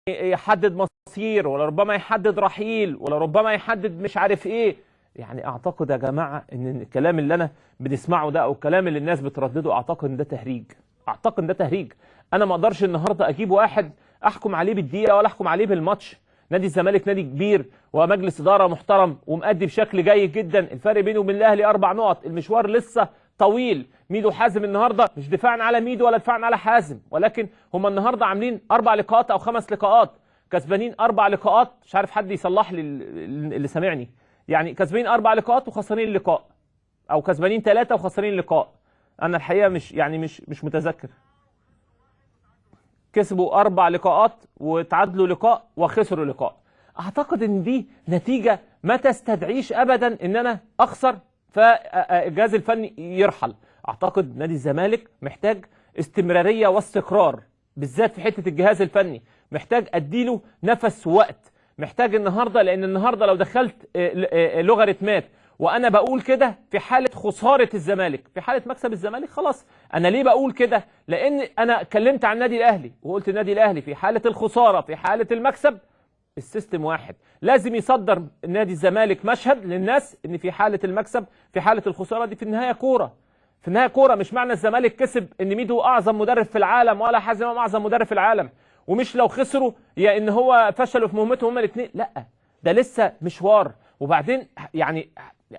يحدد مصير، ولا ربما يحدد رحيل، ولا ربما يحدد مش عارف ايه. يعني اعتقد يا جماعه ان الكلام اللي انا بنسمعه ده او الكلام اللي الناس بتردده اعتقد ان ده تهريج. اعتقد ان ده تهريج. انا ما اقدرش النهارده اجيب واحد احكم عليه بالدقيقه ولا احكم عليه بالماتش. نادي الزمالك نادي كبير ومجلس اداره محترم ومؤدي بشكل جيد جدا. الفرق بينه وبين الاهلي 4 نقط. المشوار لسه طويل. ميدو حازم النهارده مش دفاعا على ميدو ولا دفاعا على حازم، ولكن هم النهارده عاملين 4 لقاءات او 5 لقاءات، كسبانين 4 لقاءات. مش عارف حد يصلح لي اللي سامعني. يعني كسبانين 4 لقاءات وخسرانين لقاء، او كسبانين 3 وخسرانين لقاء. انا الحقيقه مش متذكر. كسبوا 4 لقاءات وتعادلوا لقاء وخسروا لقاء. اعتقد ان دي نتيجه ما تستدعيش ابدا ان انا اخسر فالجهاز الفني يرحل. اعتقد نادي الزمالك محتاج استمراريه واستقرار، بالذات في حته الجهاز الفني. محتاج اديله نفس ووقت. محتاج النهارده، لان النهارده لو دخلت لوغاريتمات وانا بقول كده في حاله خساره الزمالك، في حاله مكسب الزمالك خلاص. انا ليه بقول كده؟ لان انا اتكلمت عن النادي الاهلي وقلت النادي الاهلي في حاله الخساره في حاله المكسب السيستم واحد. لازم يصدر نادي الزمالك مشهد للناس ان في حاله المكسب في حاله الخساره دي في النهايه كوره. في النهايه كوره. مش معنى الزمالك كسب ان ميدو اعظم مدرب في العالم ولا حازم اعظم مدرب في العالم، ومش لو خسروا يا ان هو فشلوا في مهمتهم هما الاثنين. لا، ده لسه مشوار. وبعدين يعني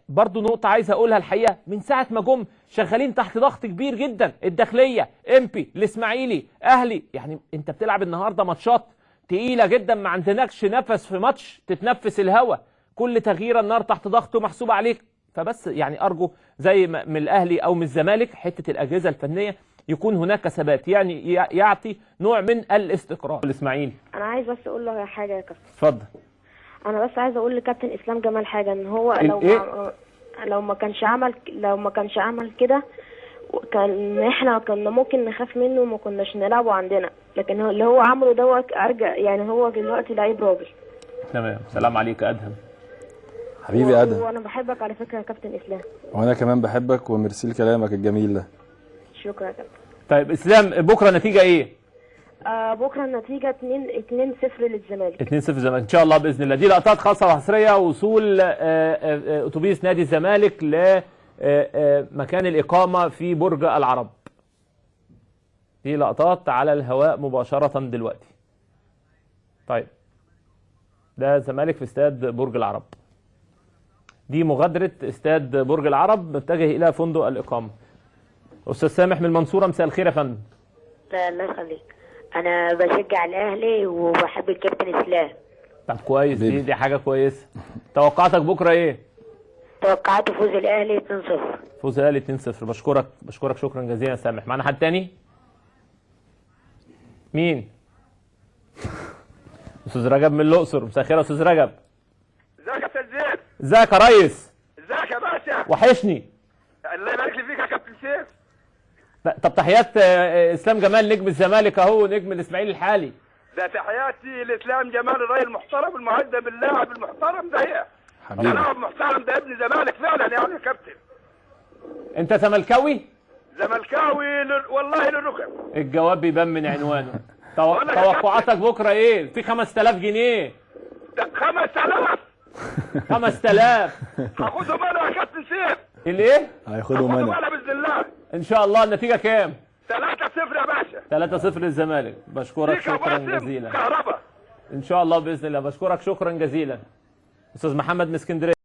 برضو نقطة عايز اقولها الحقيقة، من ساعة ما جم شغالين تحت ضغط كبير جدا. الداخلية، امبي، الاسماعيلي، اهلي. يعني انت بتلعب النهاردة ماتشات تقيلة جدا، ما عندناكش نفس في ماتش تتنفس الهوا. كل تغيير النار تحت ضغط محسوب عليك. فبس يعني ارجو زي من الاهلي او من الزمالك حتة الاجهزة الفنية يكون هناك ثبات، يعني يعطي نوع من الاستقرار. الاسماعيلي، انا عايز بس اقول له حاجة يا كابتن. اتفضل. انا بس عايز اقول لكابتن اسلام جمال حاجه، ان هو لو ما كانش عمل كده كان احنا كنا ممكن نخاف منه وما كناش نلعبه عندنا. لكن اللي هو عمله دوت ارجع، يعني هو دلوقتي لعيب راجل. تمام. سلام عليك يا ادهم. حبيبي ادهم. وانا بحبك على فكره يا كابتن اسلام. وانا كمان بحبك وميرسي لكلامك الجميل ده. شكرا يا كابتن. طيب اسلام، بكره النتيجه ايه؟ بكره النتيجه 2-0 للزمالك. 2-0 للزمالك ان شاء الله باذن الله. دي لقطات خاصه وحصريه وصول اتوبيس نادي الزمالك لمكان الاقامه في برج العرب. دي لقطات على الهواء مباشره دلوقتي. طيب ده الزمالك في استاد برج العرب. دي مغادره استاد برج العرب متجه الى فندق الاقامه. استاذ سامح من المنصوره، مساء الخير يا فندم. الله يخليك. انا بشجع الاهلي وبحب الكابتن اسلام. طب كويس. دي حاجه كويسه. توقعاتك بكره ايه؟ توقعت فوز الاهلي 2-0. فوز الاهلي 2-0. بشكرك شكرا جزيلا يا سامح. معانا حد تاني؟ مين؟ استاذ رجب من الاقصر. مساء الخير يا استاذ رجب. ازيك يا استاذ زيد؟ ازيك يا ريس؟ ازيك يا باشا؟ وحشني. الله يبارك لي فيك يا كابتن سيف. طب تحيات اسلام جمال نجم الزمالك اهو، نجم الاسماعيلي الحالي. ده تحياتي لاسلام جمال الراجل المحترم المهذب اللاعب المحترم ده. ده لاعب محترم، ده ابن زمالك فعلا يعني يا كابتن. انت زملكاوي؟ زملكاوي والله للركب. الجواب بيبان من عنوانه. توقعاتك بكره ايه؟ في 5000 جنيه. 5000؟ 5000 هاخدهم انا يا كابتن سيف. الايه؟ هياخدهم انا باذن الله. ان شاء الله. النتيجه كام؟ 3-0 يا باشا. 3-0 للزمالك. بشكرك شكرا جزيلا. كهربا. ان شاء الله باذن الله. بشكرك شكرا جزيلا. استاذ محمد من اسكندريه.